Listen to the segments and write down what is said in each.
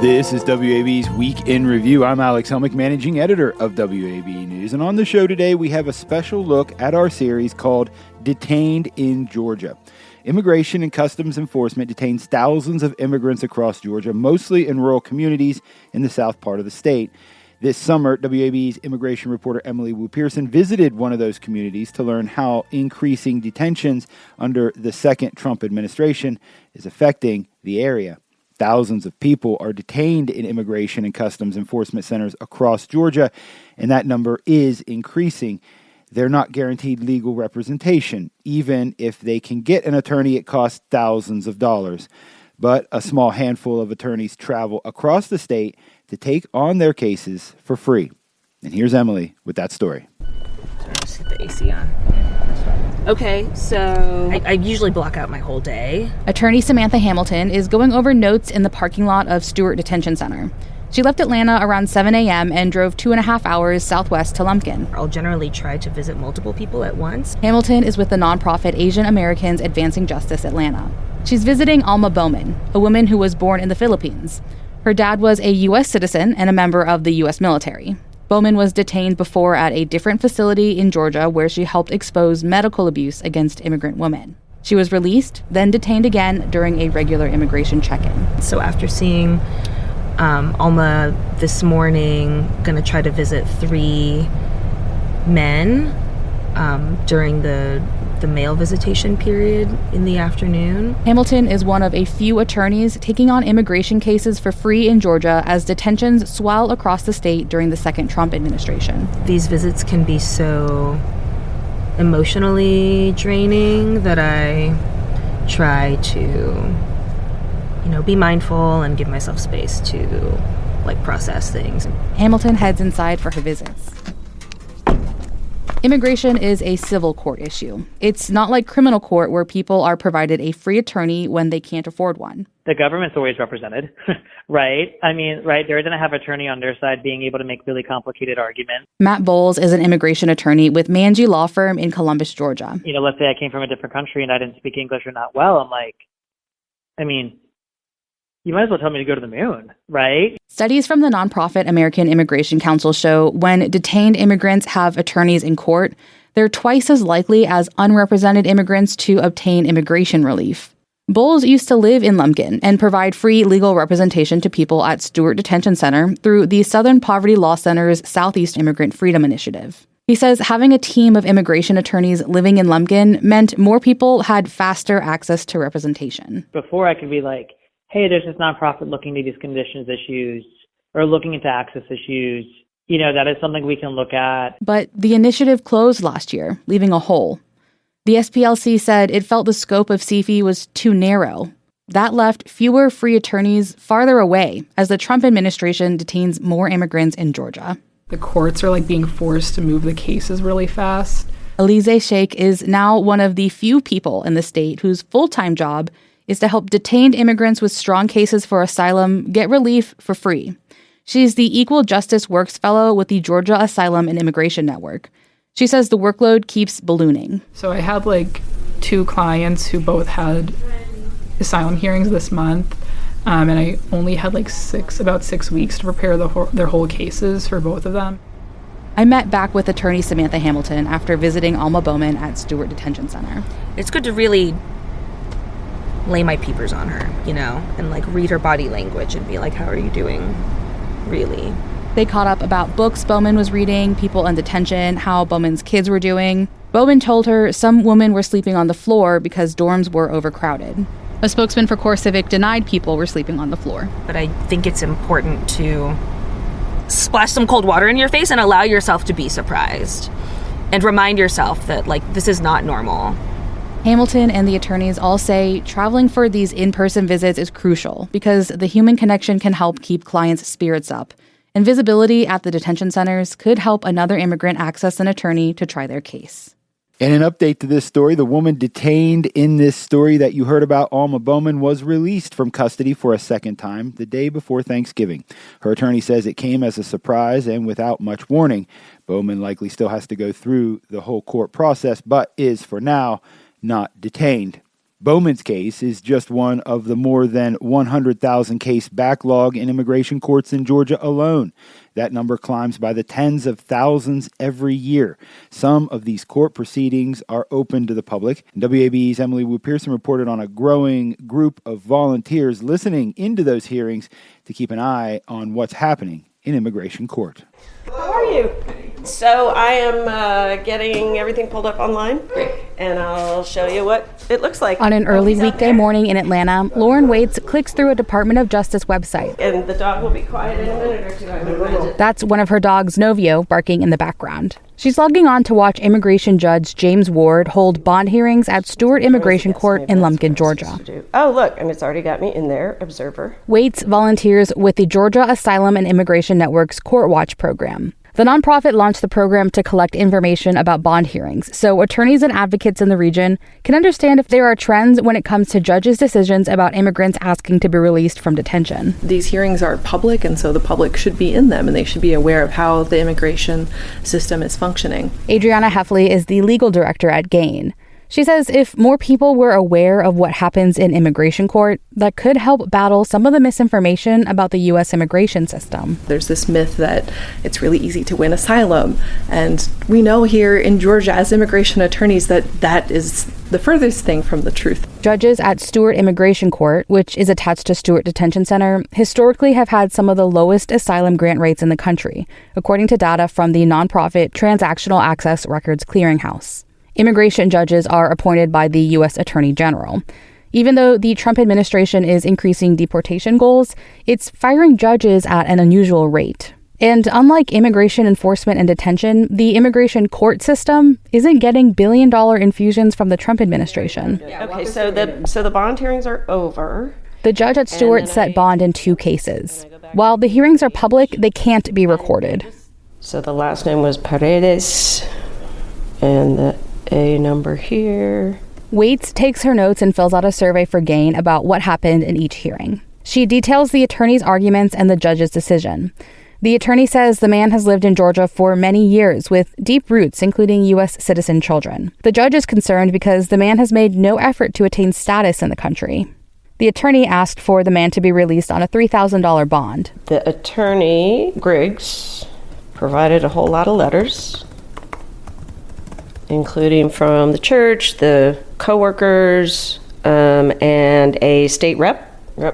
This is WABE's Week in Review. I'm Alex Helmick, managing editor of WABE News. And on the show today, we have a special look at our series called Detained in Georgia. Immigration and Customs Enforcement detains thousands of immigrants across Georgia, mostly in rural communities in the south part of the state. This summer, WABE's immigration reporter Emily Wu Pearson visited one of those communities to learn how increasing detentions under the second Trump administration is affecting the area. Thousands of people are detained in immigration and customs enforcement centers across Georgia, and that number is increasing. They're not guaranteed legal representation. Even if they can get an attorney, it costs thousands of dollars. But a small handful of attorneys travel across the state to take on their cases for free. And here's Emily with that story. Let's get the AC on. Okay, so I usually block out my whole day. Attorney Samantha Hamilton is going over notes in the parking lot of Stewart Detention Center. She left Atlanta around 7 a.m. and drove 2.5 hours southwest to Lumpkin. I'll generally try to visit multiple people at once. Hamilton is with the nonprofit Asian Americans Advancing Justice Atlanta. She's visiting Alma Bowman, a woman who was born in the Philippines. Her dad was a U.S. citizen and a member of the U.S. military. Bowman was detained before at a different facility in Georgia where she helped expose medical abuse against immigrant women. She was released, then detained again during a regular immigration check-in. So after seeing Alma this morning, going to try to visit 3 men during the mail visitation period in the afternoon. Hamilton is one of a few attorneys taking on immigration cases for free in Georgia as detentions swell across the state during the second Trump administration. These visits can be so emotionally draining that I try to, be mindful and give myself space to, process things. Hamilton heads inside for her visits. Immigration is a civil court issue. It's not like criminal court where people are provided a free attorney when they can't afford one. The government's always represented, right? They're going to have an attorney on their side being able to make really complicated arguments. Matt Bowles is an immigration attorney with Manji Law Firm in Columbus, Georgia. Let's say I came from a different country and I didn't speak English or not well. I'm like, you might as well tell me to go to the moon, right? Studies from the nonprofit American Immigration Council show when detained immigrants have attorneys in court, they're twice as likely as unrepresented immigrants to obtain immigration relief. Bowles used to live in Lumpkin and provide free legal representation to people at Stewart Detention Center through the Southern Poverty Law Center's Southeast Immigrant Freedom Initiative. He says having a team of immigration attorneys living in Lumpkin meant more people had faster access to representation. Before I could be like, hey, there's this nonprofit looking into these conditions issues or looking into access issues. That is something we can look at. But the initiative closed last year, leaving a hole. The SPLC said it felt the scope of CFE was too narrow. That left fewer free attorneys farther away as the Trump administration detains more immigrants in Georgia. The courts are being forced to move the cases really fast. Alize Sheikh is now one of the few people in the state whose full-time job is to help detained immigrants with strong cases for asylum get relief for free. She's the Equal Justice Works Fellow with the Georgia Asylum and Immigration Network. She says the workload keeps ballooning. So I had 2 clients who both had asylum hearings this month, and I only had about 6 weeks to prepare their whole cases for both of them. I met back with attorney Samantha Hamilton after visiting Alma Bowman at Stewart Detention Center. It's good to really lay my peepers on her, and read her body language and be like, how are you doing, really? They caught up about books Bowman was reading, people in detention, how Bowman's kids were doing. Bowman told her some women were sleeping on the floor because dorms were overcrowded. A spokesman for Core Civic denied people were sleeping on the floor. But I think it's important to splash some cold water in your face and allow yourself to be surprised. And remind yourself that, this is not normal. Hamilton and the attorneys all say traveling for these in-person visits is crucial because the human connection can help keep clients' spirits up. And visibility at the detention centers could help another immigrant access an attorney to try their case. And an update to this story, the woman detained in this story that you heard about, Alma Bowman, was released from custody for a second time the day before Thanksgiving. Her attorney says it came as a surprise and without much warning. Bowman likely still has to go through the whole court process, but is, for now, not detained. Bowman's case is just one of the more than 100,000 case backlog in immigration courts in Georgia alone. That number climbs by the tens of thousands every year. Some of these court proceedings are open to the public. WABE's Emily Wu Pearson reported on a growing group of volunteers listening into those hearings to keep an eye on what's happening in immigration court. How are you? So I am getting everything pulled up online. Great. And I'll show you what it looks like. On an early weekday morning in Atlanta, Lauren Waits clicks through a Department of Justice website. And the dog will be quiet in a minute or two, I would imagine. That's one of her dogs, Novio, barking in the background. She's logging on to watch immigration judge James Ward hold bond hearings at Stewart Immigration Court in Lumpkin, Georgia. Oh, look, and it's already got me in there, observer. Waits volunteers with the Georgia Asylum and Immigration Network's Court Watch program. The nonprofit launched the program to collect information about bond hearings, so attorneys and advocates in the region can understand if there are trends when it comes to judges' decisions about immigrants asking to be released from detention. These hearings are public, and so the public should be in them, and they should be aware of how the immigration system is functioning. Adriana Heffley is the legal director at GAIN. She says if more people were aware of what happens in immigration court, that could help battle some of the misinformation about the U.S. immigration system. There's this myth that it's really easy to win asylum, and we know here in Georgia as immigration attorneys that is the furthest thing from the truth. Judges at Stewart Immigration Court, which is attached to Stewart Detention Center, historically have had some of the lowest asylum grant rates in the country, according to data from the nonprofit Transactional Access Records Clearinghouse. Immigration judges are appointed by the U.S. Attorney General. Even though the Trump administration is increasing deportation goals, it's firing judges at an unusual rate. And unlike immigration enforcement and detention, the immigration court system isn't getting billion-dollar infusions from the Trump administration. Okay, so the bond hearings are over. The judge at Stewart set bond in 2 cases. While the hearings are public, they can't be recorded. So the last name was Paredes, and the A number here. Waits takes her notes and fills out a survey for GAIN about what happened in each hearing. She details the attorney's arguments and the judge's decision. The attorney says the man has lived in Georgia for many years with deep roots, including U.S. citizen children. The judge is concerned because the man has made no effort to attain status in the country. The attorney asked for the man to be released on a $3,000 bond. The attorney, Griggs, provided a whole lot of letters, including from the church, the co-workers, and a state Rep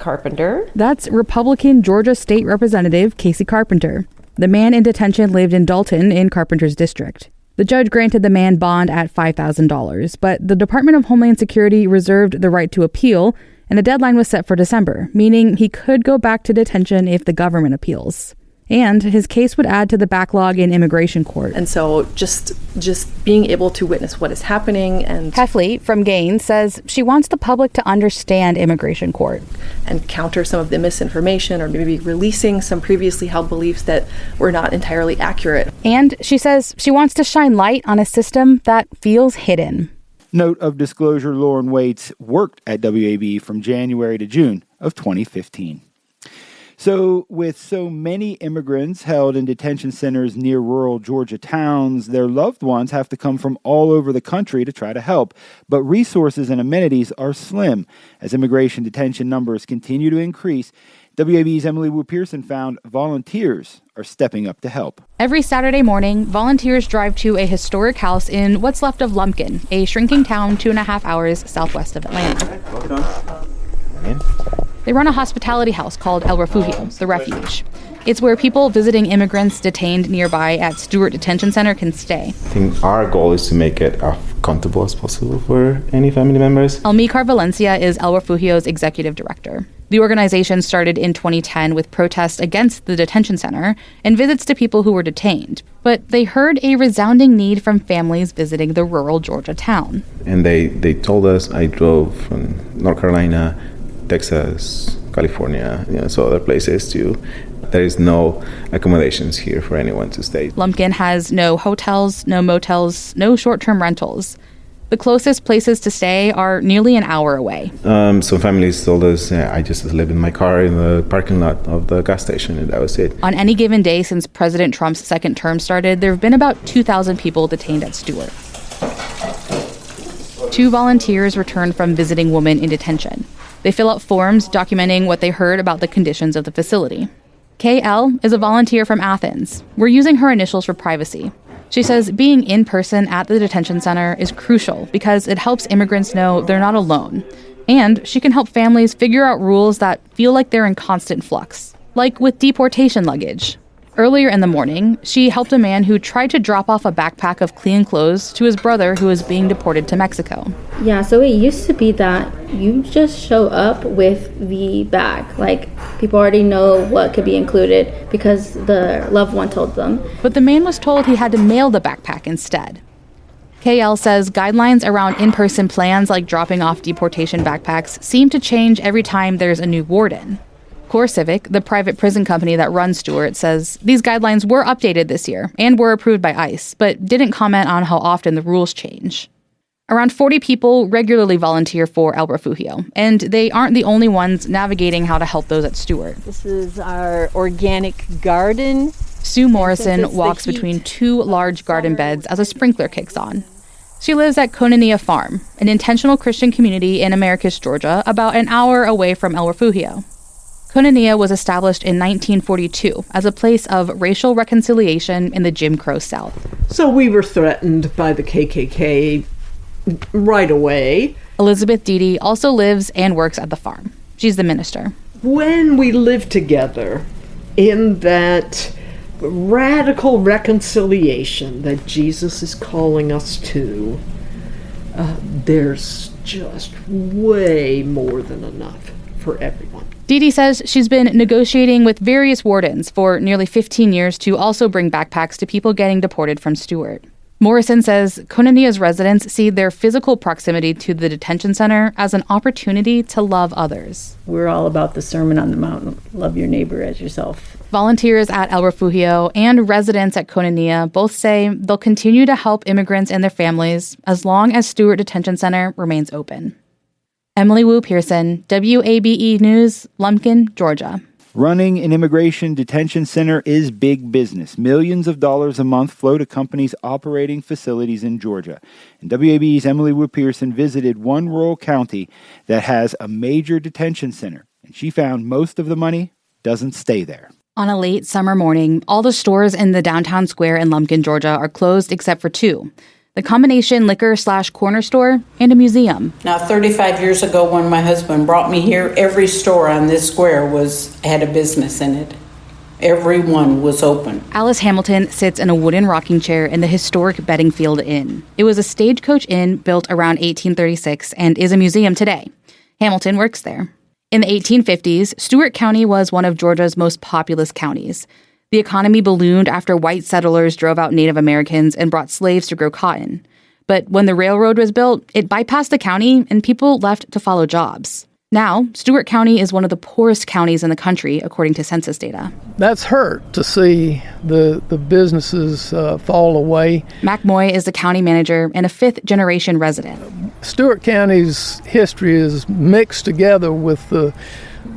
Carpenter. That's Republican Georgia State Representative Casey Carpenter. The man in detention lived in Dalton in Carpenter's district. The judge granted the man bond at $5,000, but the Department of Homeland Security reserved the right to appeal, and a deadline was set for December, meaning he could go back to detention if the government appeals. And his case would add to the backlog in immigration court. And so just being able to witness what is happening. And Heffley from GAIN says she wants the public to understand immigration court and counter some of the misinformation, or maybe releasing some previously held beliefs that were not entirely accurate. And she says she wants to shine light on a system that feels hidden. Note of disclosure, Lauren Waits worked at WABE from January to June of 2015. So with so many immigrants held in detention centers near rural Georgia towns, their loved ones have to come from all over the country to try to help. But resources and amenities are slim. As immigration detention numbers continue to increase, WABE's Emily Wu Pearson found volunteers are stepping up to help. Every Saturday morning, volunteers drive to a historic house in what's left of Lumpkin, a shrinking town 2.5 hours southwest of Atlanta. They run a hospitality house called El Refugio, the Refuge. It's where people visiting immigrants detained nearby at Stewart Detention Center can stay. I think our goal is to make it as comfortable as possible for any family members. Almicar Valencia is El Refugio's executive director. The organization started in 2010 with protests against the detention center and visits to people who were detained. But they heard a resounding need from families visiting the rural Georgia town. And they told us, I drove from North Carolina, Texas, California, so other places too. There is no accommodations here for anyone to stay. Lumpkin has no hotels, no motels, no short-term rentals. The closest places to stay are nearly an hour away. Some families told us, I just live in my car in the parking lot of the gas station, and that was it. On any given day since President Trump's second term started, there have been about 2,000 people detained at Stewart. 2 volunteers returned from visiting women in detention. They fill out forms documenting what they heard about the conditions of the facility. KL is a volunteer from Athens. We're using her initials for privacy. She says being in person at the detention center is crucial because it helps immigrants know they're not alone. And she can help families figure out rules that feel like they're in constant flux, like with deportation luggage. Earlier in the morning, she helped a man who tried to drop off a backpack of clean clothes to his brother who was being deported to Mexico. Yeah, so it used to be that you just show up with the bag. Like, people already know what could be included because the loved one told them. But the man was told he had to mail the backpack instead. KL says guidelines around in-person plans like dropping off deportation backpacks seem to change every time there's a new warden. CoreCivic, the private prison company that runs Stewart, says these guidelines were updated this year and were approved by ICE, but didn't comment on how often the rules change. Around 40 people regularly volunteer for El Refugio, and they aren't the only ones navigating how to help those at Stewart. This is our organic garden. Sue Morrison walks between 2 large garden beds as a sprinkler kicks on. She lives at Konania Farm, an intentional Christian community in Americus, Georgia, about an hour away from El Refugio. Konania was established in 1942 as a place of racial reconciliation in the Jim Crow South. So we were threatened by the KKK right away. Elizabeth Deedy also lives and works at the farm. She's the minister. When we live together in that radical reconciliation that Jesus is calling us to, there's just way more than enough for everyone. Deedy says she's been negotiating with various wardens for nearly 15 years to also bring backpacks to people getting deported from Stewart. Morrison says Konania's residents see their physical proximity to the detention center as an opportunity to love others. We're all about the Sermon on the Mount, love your neighbor as yourself. Volunteers at El Refugio and residents at Konania both say they'll continue to help immigrants and their families as long as Stewart Detention Center remains open. Emily Wu Pearson, WABE News, Lumpkin, Georgia. Running an immigration detention center is big business. Millions of dollars a month flow to companies operating facilities in Georgia. And WABE's Emily Wu Pearson visited one rural county that has a major detention center, and she found most of the money doesn't stay there. On a late summer morning, all the stores in the downtown square in Lumpkin, Georgia are closed except for 2. The combination liquor/corner store and a museum. Now, 35 years ago when my husband brought me here, every store on this square had a business in it. Every one was open. Alice Hamilton sits in a wooden rocking chair in the historic Bedingfield Inn. It was a stagecoach inn built around 1836 and is a museum today. Hamilton works there. In the 1850s, Stewart County was one of Georgia's most populous counties. The economy ballooned after white settlers drove out Native Americans and brought slaves to grow cotton. But when the railroad was built, it bypassed the county and people left to follow jobs. Now, Stewart County is one of the poorest counties in the country, according to census data. That's hurt to see the businesses fall away. Mac Moy is the county manager and a 5th-generation resident. Stewart County's history is mixed together with the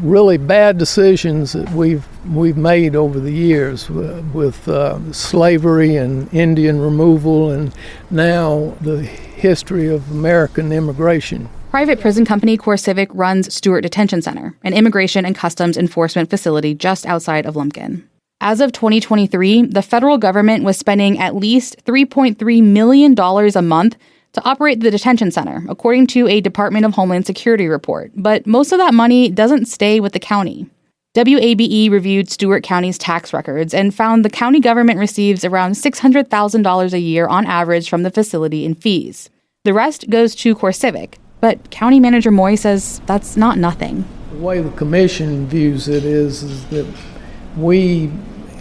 really bad decisions that we've made over the years with slavery and Indian removal, and now the history of American immigration. Private prison company CoreCivic runs Stewart Detention Center, an immigration and customs enforcement facility just outside of Lumpkin. As of 2023, the federal government was spending at least $3.3 million a month to operate the detention center, according to a Department of Homeland Security report. But most of that money doesn't stay with the county. WABE reviewed Stewart County's tax records and found the county government receives around $600,000 a year on average from the facility in fees. The rest goes to CoreCivic, but County Manager Moy says that's not nothing. The way the commission views it is that we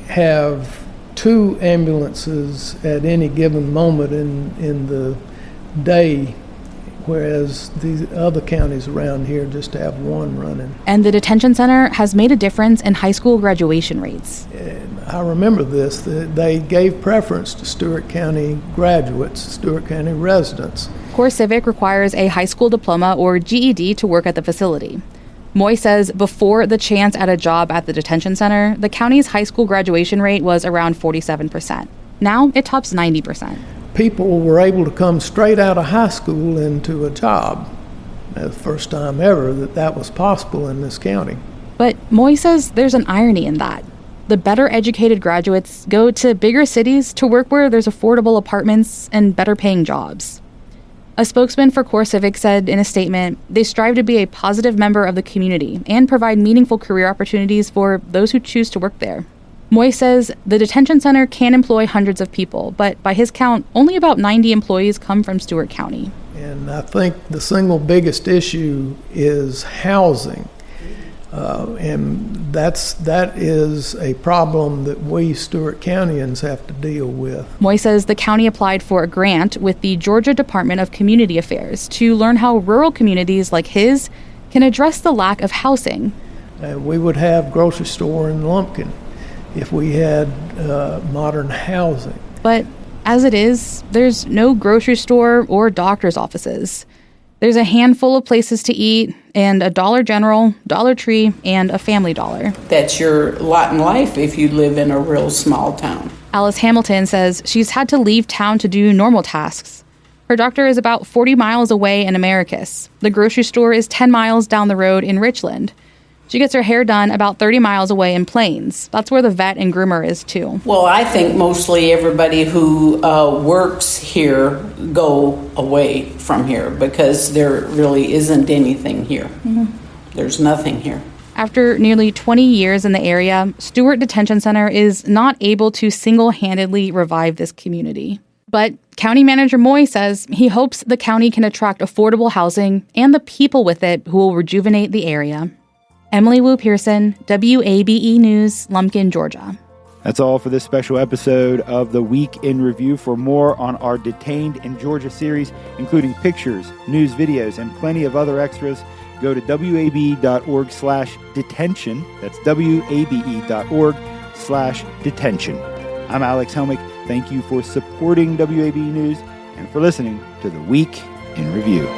have 2 ambulances at any given moment in the day, whereas the other counties around here just have 1 running. And the detention center has made a difference in high school graduation rates. And I remember this, that they gave preference to Stewart County graduates, Stewart County residents. CoreCivic requires a high school diploma or GED to work at the facility. Moy says before the chance at a job at the detention center, the county's high school graduation rate was around 47%. Now it tops 90%. people were able to come straight out of high school into a job. That's the first time ever that was possible in this county. But Moy says there's an irony in that. The better educated graduates go to bigger cities to work where there's affordable apartments and better paying jobs. A spokesman for CoreCivic said in a statement, they strive to be a positive member of the community and provide meaningful career opportunities for those who choose to work there. Moy says the detention center can employ hundreds of people, but by his count, only about 90 employees come from Stewart County. And I think the single biggest issue is housing. And that is a problem that we Stewart Countyans have to deal with. Moy says the county applied for a grant with the Georgia Department of Community Affairs to learn how rural communities like his can address the lack of housing. We would have grocery store in Lumpkin if we had modern housing. But as it is, there's no grocery store or doctor's offices. There's a handful of places to eat and a Dollar General, Dollar Tree, and a Family Dollar. That's your lot in life if you live in a real small town. Alice Hamilton says she's had to leave town to do normal tasks. Her doctor is about 40 miles away in Americus. The grocery store is 10 miles down the road in Richland. She gets her hair done about 30 miles away in Plains. That's where the vet and groomer is, too. Well, I think mostly everybody who works here go away from here because there really isn't anything here. Mm-hmm. There's nothing here. After nearly 20 years in the area, Stewart Detention Center is not able to single-handedly revive this community. But County Manager Moy says he hopes the county can attract affordable housing and the people with it who will rejuvenate the area. Emily Wu Pearson, WABE News, Lumpkin, Georgia. That's all for this special episode of the Week in Review. For more on our Detained in Georgia series, including pictures, news, videos, and plenty of other extras, go to wabe.org/detention. That's wabe.org/detention. I'm Alex Helmick. Thank you for supporting WABE News and for listening to the Week in Review.